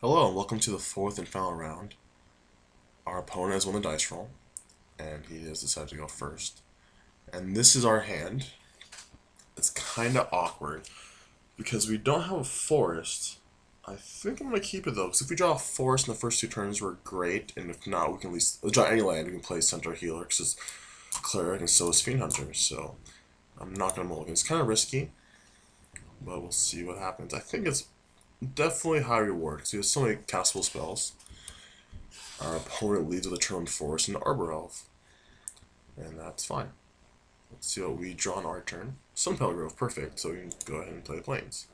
Hello and welcome to the fourth and final round. Our opponent has won the dice roll, and he has decided to go first. And this is our hand. It's kind of awkward because we don't have a forest. I think I'm going to keep it though, because if we draw a forest in the first two turns, we're great, and if not, we can at least draw any land. We can play Centaur Healer because it's Cleric and so is Fiend Hunter. So I'm not going to mulligan. It's kind of risky, but we'll see what happens. I think it's definitely high reward because he has so many castable spells. Our opponent leads with a turn forest and Arbor Elf, and that's fine. Let's see what we draw on our turn. Sun Grove, perfect, so we can go ahead and play the Plains.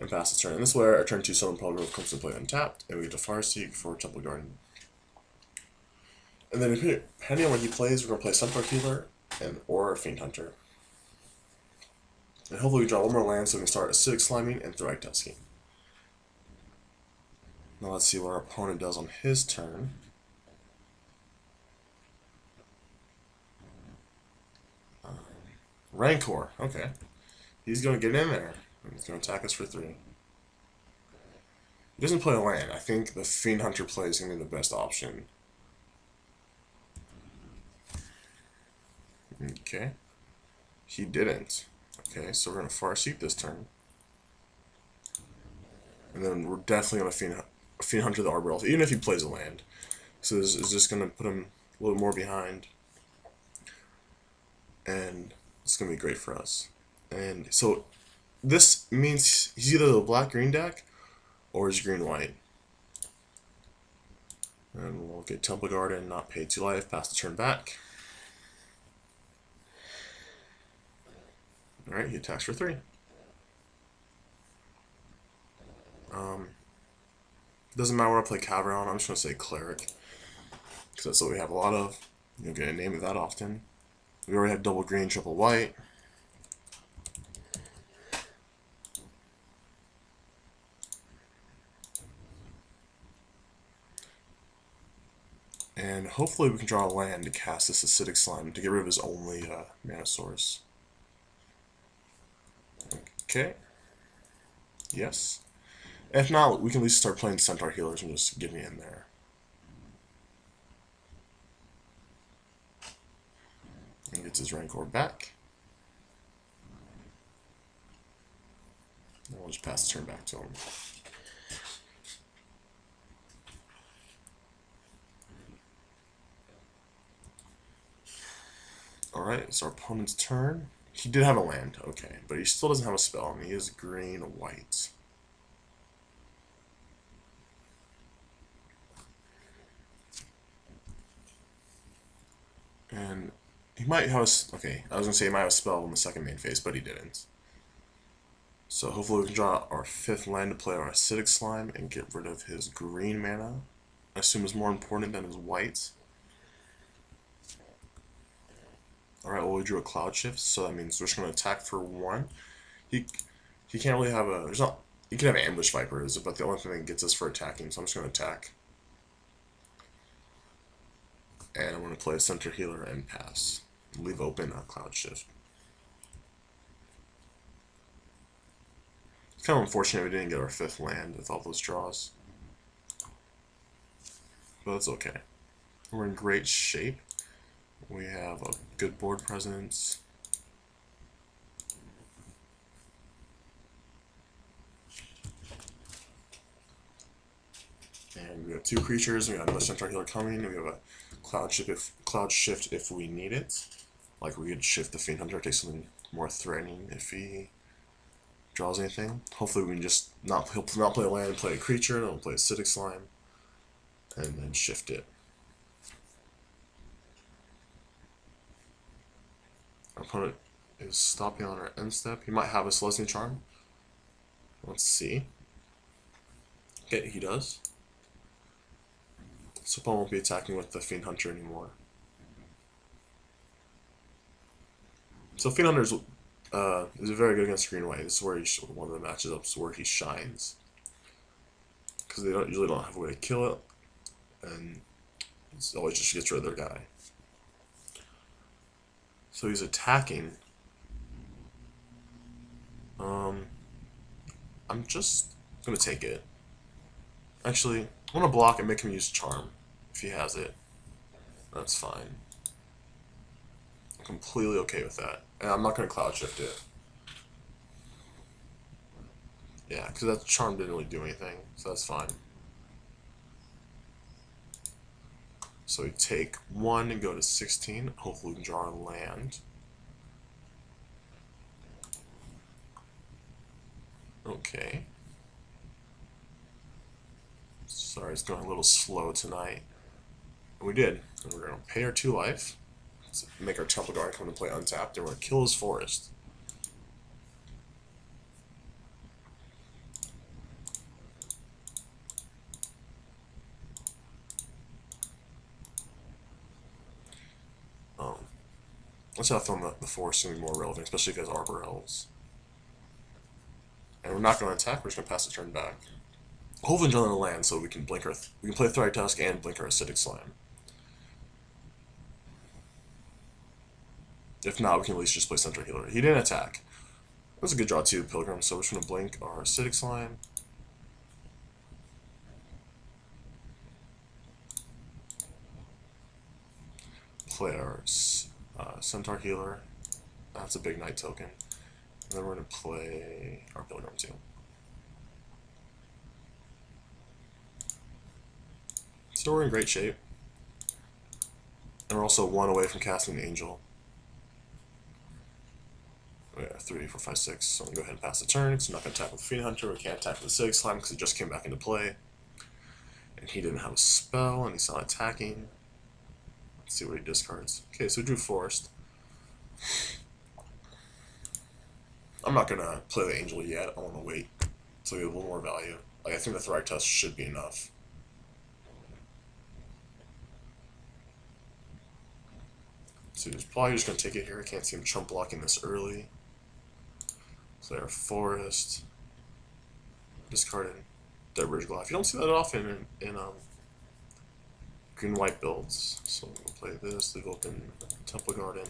And pass the turn. And this way, our turn 2 Sun Grove comes to play untapped, and we get to Fire Seek for Temple Garden. And then depending on what he plays, we're going to play Centaur Healer or Fiend Hunter. And hopefully we draw one more land so we can start Acidic Sliming and Thoracic Tusking. Now let's see what our opponent does on his turn. Rancor, okay. He's going to get in there. He's going to attack us for 3. He doesn't play a land. I think the Fiend Hunter play is going to be the best option. Okay. He didn't. Okay, so we're going to Far Seek this turn. And then we're definitely going to Fiend Hunter the Arbor Elf, even if he plays a land. So this is just going to put him a little more behind. And it's going to be great for us. And so this means he's either the black-green deck or he's green-white. And we'll get Temple Garden, not pay 2 life, pass the turn back. Alright, he attacks for 3. Doesn't matter what I play Cavalry on, I'm just going to say Cleric. Because that's what we have a lot of. You don't get a name of that often. We already have double green, triple white. And hopefully we can draw a land to cast this Acidic Slime to get rid of his only mana source. Okay. Yes. If not, we can at least start playing Centaur Healers and just get me in there. And gets his Rancor back. And we'll just pass the turn back to him. Alright, it's our opponent's turn. He did have a land, okay, but he still doesn't have a spell, and he is green-white. And he might have a, okay, I was going to say he might have a spell in the second main phase, but he didn't. So hopefully we can draw our 5th land to play our Acidic Slime and get rid of his green mana. I assume is more important than his white. Alright, well we drew a Cloud Shift, so that means we're just going to attack for 1. He can't really have a, there's not, he can have Ambush Vipers, but the only thing that gets us for attacking, so I'm just going to attack. And I'm going to play a Centaur Healer and pass. Leave open a Cloud Shift. It's kind of unfortunate we didn't get our 5th land with all those draws. But that's okay. We're in great shape. We have a good board presence. And we have 2 creatures. We have another Centaur Healer coming. We have a Cloud Shift if we need it. Like we could shift the Fiend Hunter, take something more threatening if he draws anything. Hopefully we can just not play a land, play a creature, then we'll play Acidic Slime, and then shift it. Our opponent is stopping on our end step. He might have a Celestial Charm. Let's see. Okay, he does. So opponent won't be attacking with the Fiend Hunter anymore. So Fiend Hunter is very good against green-white. This is where one of the matchups where he shines. Because they usually don't have a way to kill it, and it's always just gets rid of their guy. So he's attacking. I'm just gonna take it. Actually, I want to block and make him use Charm. If he has it, that's fine. I'm completely okay with that. And I'm not going to Cloud Shift it. Yeah, because that Charm didn't really do anything, so that's fine. So we take 1 and go to 16. Hopefully we can draw a land. Okay. Sorry, it's going a little slow tonight. We did. And we're going to pay our 2 life. Let's make our Temple Guard come to play untapped, and we're going to kill his forest. Let's have fun with the forest being more relevant, especially if he has Arbor Elves. And we're not going to attack, we're just going to pass the turn back. Hopefully draw the land so we can blink our we can play Thragtusk and blink our Acidic Slime. If not, we can at least just play Centaur Healer. He didn't attack. That was a good draw too, Pilgrim, so we're just going to blink our Acidic Slime. Play our Centaur Healer. That's a big Knight token. And then we're going to play our Pilgrim too. So we're in great shape. And we're also 1 away from casting an Angel. We have 3, 4, 5, 6. So I'm going to go ahead and pass the turn. So I'm not going to attack with Fiend Hunter. We can't attack with the Acidic Slime because it just came back into play. And he didn't have a spell, and he's not attacking. Let's see what he discards. Okay, so we drew Forest. I'm not going to play the Angel yet. I want to wait until we get a little more value. Like, I think the Thragtusk should be enough. So he's probably just going to take it here. I can't see him chump blocking this early. Play our Forest. Discarded Dead Bridge Glaive. You don't see that often in green-white builds. So we'll play this, leave open Temple Garden.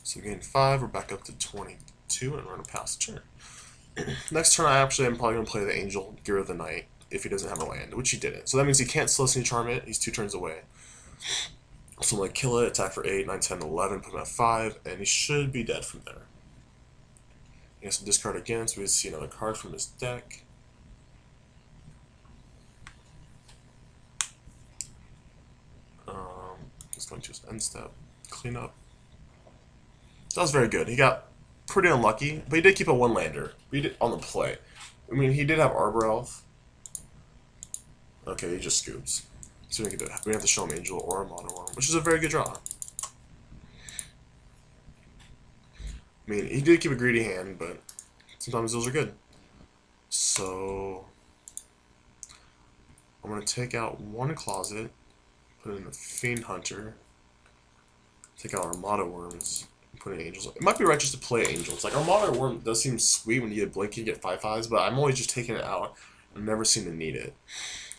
So we gain 5, we're back up to 22, and we're going to pass the turn. Next turn, I'm probably going to play the Angel, Gear of the Night, if he doesn't have a land, which he didn't. So that means he can't Celestial Charm it, he's 2 turns away. So I'm going to kill it, attack for 8, 9, 10, 11, put him at 5, and he should be dead from there. He has to discard again, so we see another card from his deck. He's going to his end step, clean up. That was very good. He got pretty unlucky, but he did keep a 1-lander. He did on the play. I mean, he did have Arbor Elf. Okay, he just scoops. So we have to show him Angel or a Mono Worm, which is a very good draw. I mean, he did keep a greedy hand, but sometimes those are good. So I'm going to take out 1 Closet, put in the Fiend Hunter, take out our Mono Worms, put in Angels. It might be right just to play Angels. Like, our Mono Worm does seem sweet when you get Blink, you get 5/5s, but I'm always just taking it out. I've never seen to need it.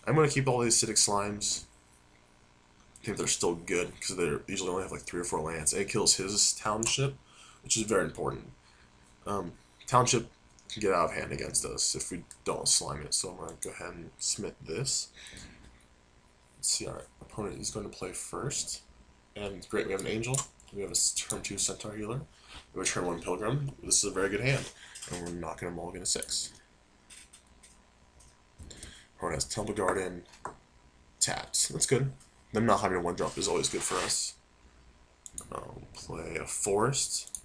I'm going to keep all these Acidic Slimes. I think they're still good, because they usually only have like 3 or 4 lands. And it kills his Township, which is very important. Township can get out of hand against us if we don't slime it. So I'm going to go ahead and smith this. Let's see, our opponent is going to play first. And great, we have an Angel. We have a turn 2 Centaur Healer. We have a turn 1 Pilgrim. This is a very good hand. And we're not going to mulligan a 6. Opponent has Temple Garden tapped. That's good. Them not having a 1-drop is always good for us. Play a Forest.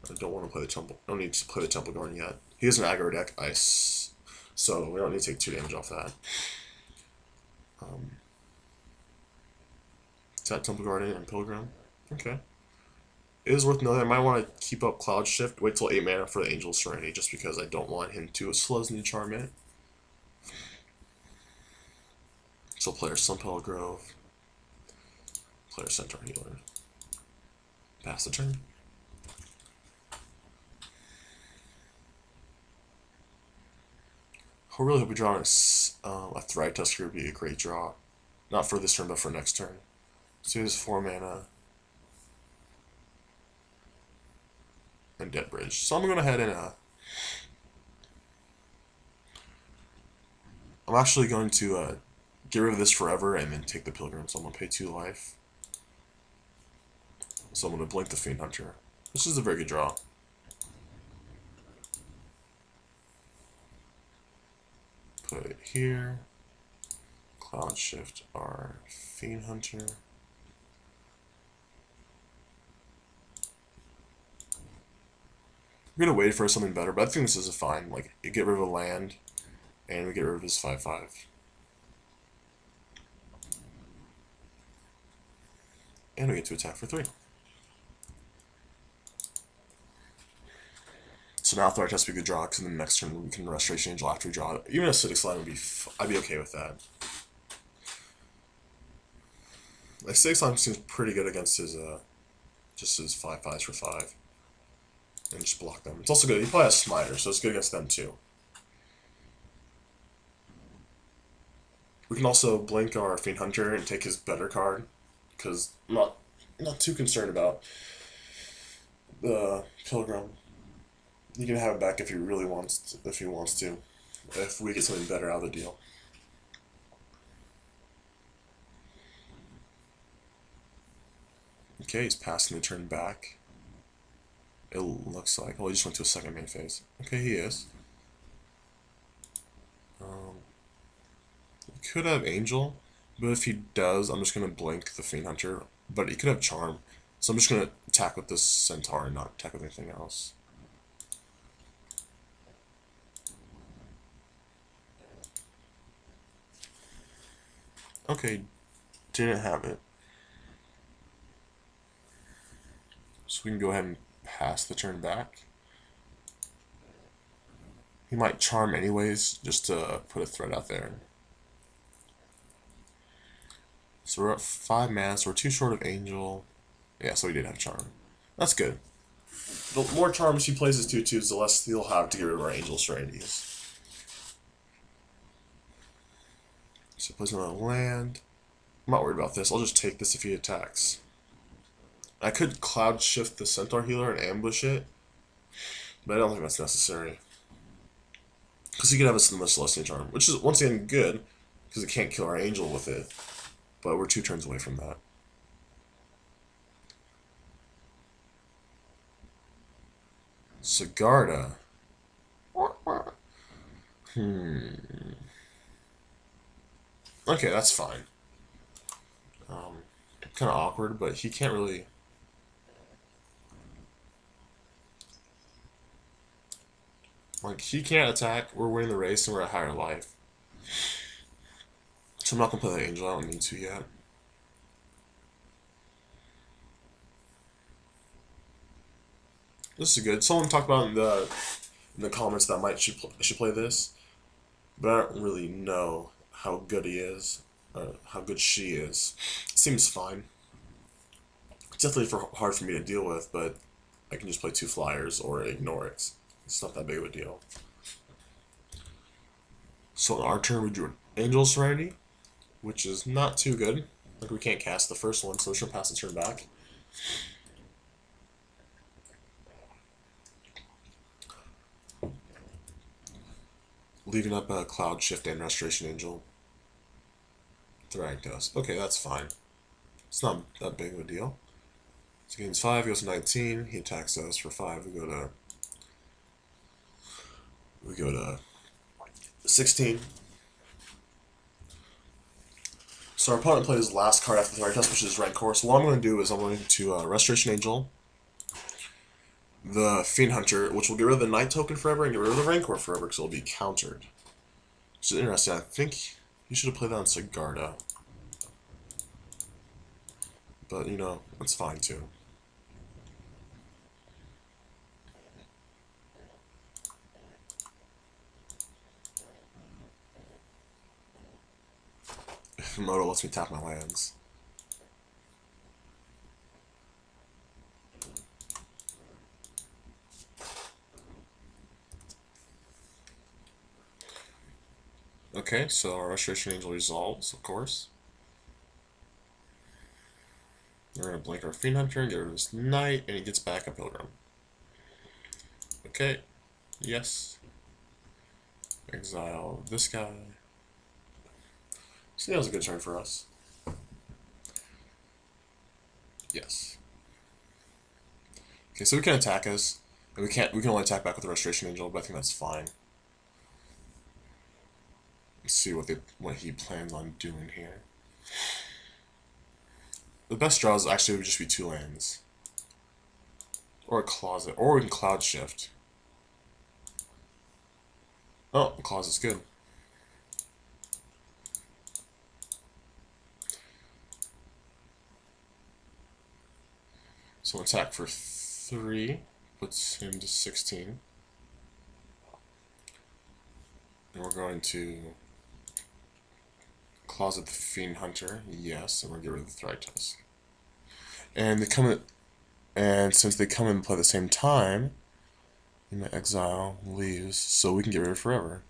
I don't want to play the Temple. I don't need to play the Temple Garden yet. He has an aggro deck, Ice. So we don't need to take 2 damage off that. Tap Temple Garden and Pilgrim. Okay. It is worth noting I might want to keep up Cloud Shift, wait till 8 mana for the Angel's Serenity, just because I don't want him to Celestial Charm it. So player Sunpelt Grove, player Centaur Healer. Pass the turn. I really hope we draw a Thragtusk here would be a great draw. Not for this turn, but for next turn. So he has 4 mana and Dead Bridge. So I'm going to go ahead and I'm actually going to get rid of this forever and then take the Pilgrim. So I'm going to pay 2 life. So I'm going to blink the Fiend Hunter. This is a very good draw. Put it here. Cloud Shift our Fiend Hunter. We're going to wait for something better, but I think this is a fine. Like, you get rid of a land, and we get rid of his 5/5. And we get to attack for 3. So now Threat has to be a good draw, because in the next turn we can Restoration Angel after we draw it. Even a Acidic Slime would be, I'd be okay with that. Like, Acidic Slime seems pretty good against his, just his 5/5s for 5. And just block them. It's also good, he probably has Smiter, so it's good against them too. We can also blink our Fiend Hunter and take his better card, because I'm not too concerned about the Pilgrim. You can have it back if he really wants to, if we get something better out of the deal. Okay, he's passing the turn back. It looks like, well, he just went to a second main phase. Okay, he is. He could have Angel, but if he does, I'm just going to blink the Fiend Hunter. But he could have Charm, so I'm just going to attack with this Centaur and not attack with anything else. Okay, didn't have it. So we can go ahead and pass the turn back. He might Charm anyways, just to put a threat out there. So we're at 5 mana, so we're 2 short of Angel. Yeah, so he did have Charm. That's good. The more Charms he plays his 2/2s, the less he'll have to get rid of our Angel Serenities. So he plays another land. I'm not worried about this. I'll just take this if he attacks. I could Cloud Shift the Centaur Healer and ambush it, but I don't think that's necessary. Because he could have a Celestial Charm, which is, once again, good, because it can't kill our Angel with it. But we're 2 turns away from that. Sigarda. Okay, that's fine. Kind of awkward, but he can't really... Like, he can't attack, we're winning the race, and we're at higher life. So I'm not going to play that Angel, I don't need to yet. This is good. Someone talked about in the comments that I should play this, but I don't really know how good he is, or how good she is. It seems fine. It's definitely hard for me to deal with, but I can just play 2 flyers or ignore it. It's not that big of a deal. So on our turn we drew an Angel Serenity, which is not too good. Like, we can't cast the first one, so we're just going to pass the turn back. Leaving up a Cloud Shift and Restoration Angel. Threatening us. Okay, that's fine. It's not that big of a deal. So he gains 5, he goes to 19, he attacks us for 5, we go to 16. So our opponent plays last card after the threat test, which is Rancor. So what I'm going to do is I'm going to Restoration Angel, the Fiend Hunter, which will get rid of the Knight token forever and get rid of the Rancor forever because it'll be countered. Which is interesting. I think you should have played that on Sigarda. But, you know, that's fine too. If Moto lets me tap my lands. Okay, so our Restoration Angel resolves, of course. We're going to blink our Fiend Hunter and get rid of this Knight, and he gets back a Pilgrim. Okay, yes. Exile this guy. So that was a good turn for us. Yes. Okay, so we can attack us. And we can only attack back with the Restoration Angel, but I think that's fine. Let's see what he plans on doing here. The best draws actually would just be 2 lands. Or a Closet. Or we can Cloud Shift. Oh, Closet's good. So attack for 3 puts him to 16. And we're going to Closet the Fiend Hunter, yes, and we're gonna get rid of the Thragtusk. And since they come and play at the same time, in the exile leaves, so we can get rid of it forever.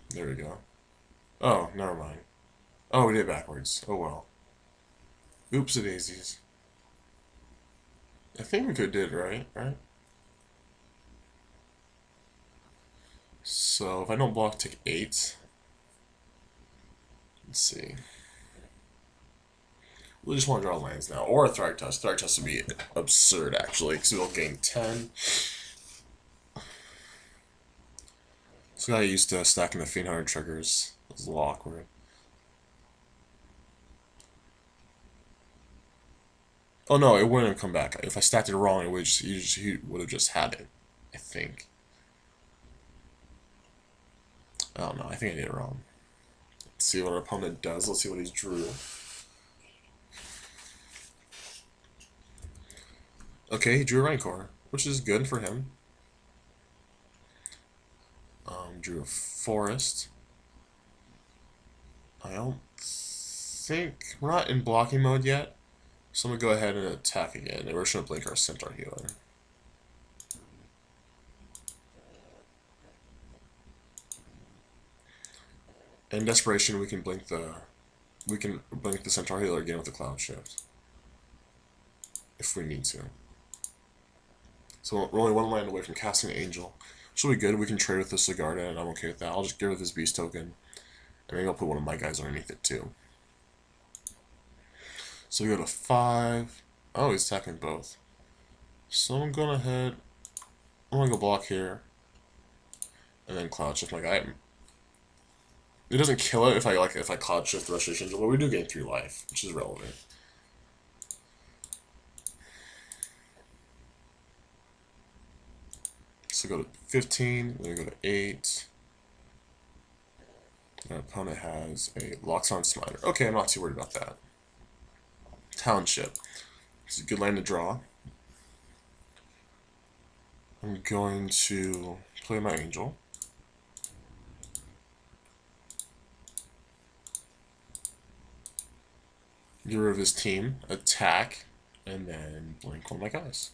There we go. Oh, never mind. Oh, we did it backwards. Oh well. Oopsie daisies. I think we could did right? So if I don't block, take 8. Let's see. We just want to draw lands now, or a Thragtusk. Thragtusk would be absurd actually, because we'll gain 10. So I got used to stacking the Fiend Hunter triggers. It was a little awkward. Oh no, it wouldn't have come back. If I stacked it wrong, he would have just had it. I think. I don't know. I think I did it wrong. Let's see what our opponent does. Let's see what he's drew. Okay, he drew a Rancor, which is good for him. Drew a Forest. I don't think we're not in blocking mode yet, so I'm gonna go ahead and attack again. And we're just gonna blink our Centaur Healer. In desperation, we can blink the Centaur Healer again with the Cloud Shift if we need to. So we're only 1 land away from casting an Angel. Should be good. We can trade with the Sigarda, and I'm okay with that. I'll just get rid of this Beast token, and maybe I'll put one of my guys underneath it too. So we go to 5. Oh, he's attacking both. So I'm going ahead. I'm gonna go block here, and then Cloud Shift my guy. It doesn't kill it if I Cloud Shift the Restoration Angel, but we do gain 3 life, which is relevant. So go to 15, then we go to 8. Our opponent has a Loxodon Smiter. Okay, I'm not too worried about that. Township. It's a good land to draw. I'm going to play my Angel. Get rid of his team, attack, and then blink one of my guys.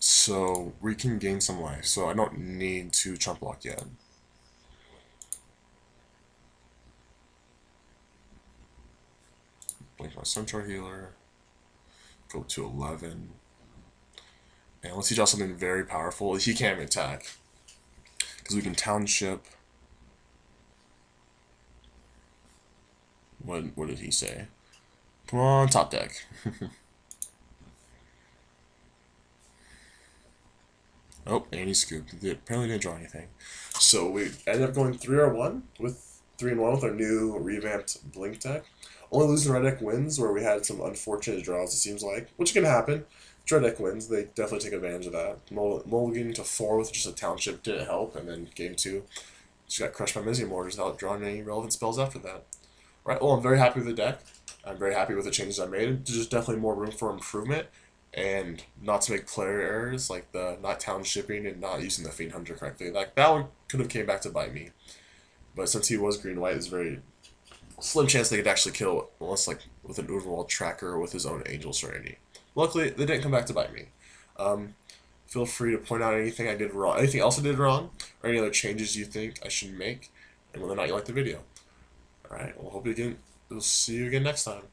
So we can gain some life, so I don't need to chump block yet. Blink my Centaur Healer, go to 11, and let's see draw something very powerful. He can't even attack, because we can Township. What did he say? Come on, top deck. Oh, and he scooped. Apparently didn't draw anything. So we ended up going 3-1 with 3-1 with our new revamped Blink deck. Only losing red deck wins, where we had some unfortunate draws, it seems like, which can happen. If red deck wins, they definitely take advantage of that. Mulligan to 4 with just a Township didn't help, and then game 2, just got crushed by Mizzy Mortars without drawing any relevant spells after that. Right, well, I'm very happy with the deck. I'm very happy with the changes I made. There's definitely more room for improvement, and not to make player errors like the not Townshipping and not using the Fiend Hunter correctly. Like that one could have came back to bite me, but since he was green-white, there's very slim chance they could actually kill unless like with an overall tracker or with his own Angel Serenity. Luckily, they didn't come back to bite me. Feel free to point out anything I did wrong, anything else I did wrong, or any other changes you think I should make, and whether or not you like the video. Alright, we'll see you again next time.